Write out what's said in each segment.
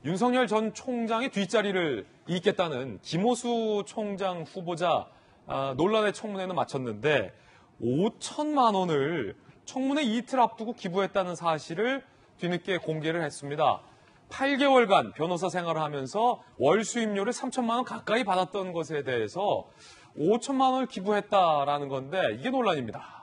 윤석열 전 총장의 뒷자리를 잇겠다는 김호수 총장 후보자 논란의 청문회는 마쳤는데 5천만 원을 청문회 이틀 앞두고 기부했다는 사실을 뒤늦게 공개를 했습니다. 8개월간 변호사 생활을 하면서 월 수임료를 3천만 원 가까이 받았던 것에 대해서 5천만 원을 기부했다라는 건데 이게 논란입니다.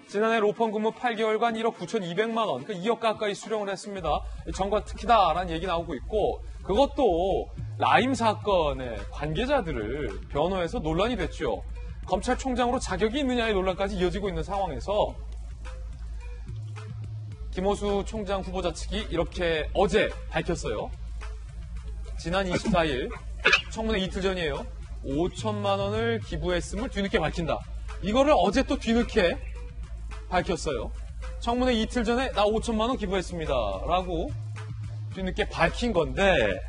지난해 로펌 근무 8개월간 1억 9,200만 원, 그러니까 2억 가까이 수령을 했습니다. 정과 특히다라는 얘기 나오고 있고 그것도 라임 사건의 관계자들을 변호해서 논란이 됐죠. 검찰총장으로 자격이 있느냐의 논란까지 이어지고 있는 상황에서 김호수 총장 후보자 측이 이렇게 어제 밝혔어요. 지난 24일 청문회 이틀 전이에요. 5천만 원을 기부했음을 뒤늦게 밝힌다. 이거를 어제 또 뒤늦게 밝혔어요. 청문회 이틀 전에 나 5천만 원 기부했습니다. 라고 뒤늦게 밝힌 건데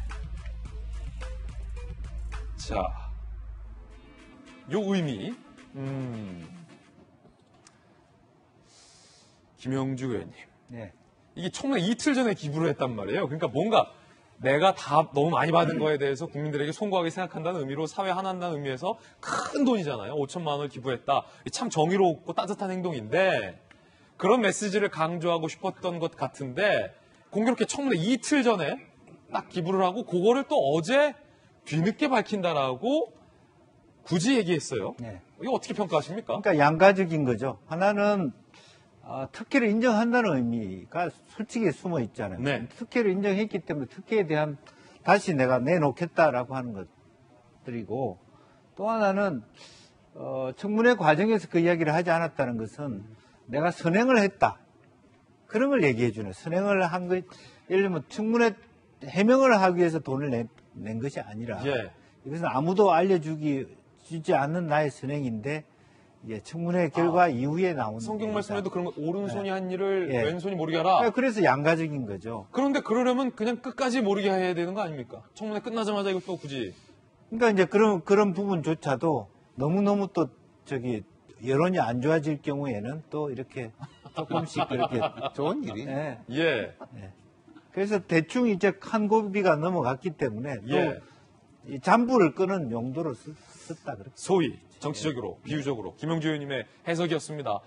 자, 요 의미 김영주 의원님. 네. 이게 청문회 이틀 전에 기부를 했단 말이에요. 그러니까 뭔가 내가 다 너무 많이 받은 거에 대해서 국민들에게 송구하게 생각한다는 의미로 사회 하나한다는 의미에서 큰 돈이잖아요. 5천만 원을 기부했다. 참 정의롭고 따뜻한 행동인데 그런 메시지를 강조하고 싶었던 것 같은데 공교롭게 청문회 이틀 전에 딱 기부를 하고 그거를 또 어제 뒤늦게 밝힌다라고 굳이 얘기했어요. 네. 이거 어떻게 평가하십니까? 그러니까 양가적인 거죠. 하나는 특혜를 인정한다는 의미가 솔직히 숨어 있잖아요. 네. 특혜를 인정했기 때문에 특혜에 대한 다시 내가 내놓겠다라고 하는 것들이고 또 하나는 청문회 과정에서 그 이야기를 하지 않았다는 것은 내가 선행을 했다. 그런 걸 얘기해 주네. 선행을 한 것, 예를 들면 청문회 해명을 하기 위해서 돈을 낸 것이 아니라 예. 이것은 아무도 주지 않는 나의 선행인데 청문회 결과 이후에 나온 성경 말씀에도 그런 거 오른손이 한 일을 예. 왼손이 모르게 하라. 그래서 양가적인 거죠. 그런데 그러려면 그냥 끝까지 모르게 해야 되는 거 아닙니까? 청문회 끝나자마자 이거 또 굳이. 그러니까 이제 그런 부분조차도 너무너무 또 여론이 안 좋아질 경우에는 또 이렇게 조금씩 그렇게 좋은 일이. 예. 예. 예. 그래서 대충 이제 한 고비가 넘어갔기 때문에 또 예. 이 잠불을 끄는 용도로 썼다 그렇게. 소위 정치적으로 비유적으로 김영주 의원님의 해석이었습니다.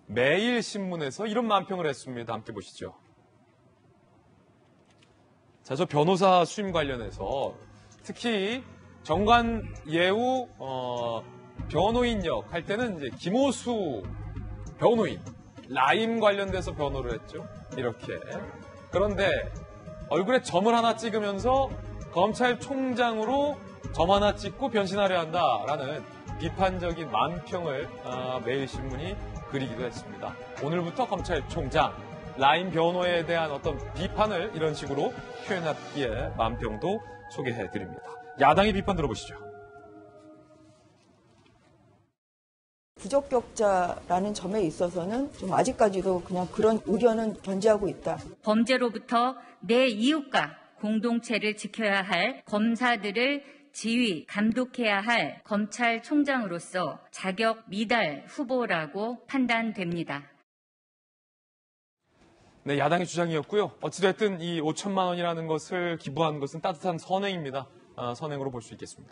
매일신문에서 이런 만평을 했습니다. 함께 보시죠. 자, 저 변호사 수임 관련해서 특히 정관 예우 변호인 역 할 때는 이제 김호수 변호인 라임 관련돼서 변호를 했죠. 이렇게. 그런데 얼굴에 점을 하나 찍으면서 검찰총장으로 점 하나 찍고 변신하려 한다라는 비판적인 만평을 매일신문이 그리기도 했습니다. 오늘부터 검찰총장 라임 변호에 대한 어떤 비판을 이런 식으로 표현했기에 만평도 소개해드립니다. 야당의 비판 들어보시죠. 부적격자라는 점에 있어서는 좀 아직까지도 그냥 그런 의견은 견지하고 있다. 범죄로부터 내 이웃과 공동체를 지켜야 할 검사들을 지휘, 감독해야 할 검찰총장으로서 자격 미달 후보라고 판단됩니다. 네, 야당의 주장이었고요. 어찌됐든 이 5천만 원이라는 것을 기부한 것은 따뜻한 선행입니다. 선행으로 볼 수 있겠습니다.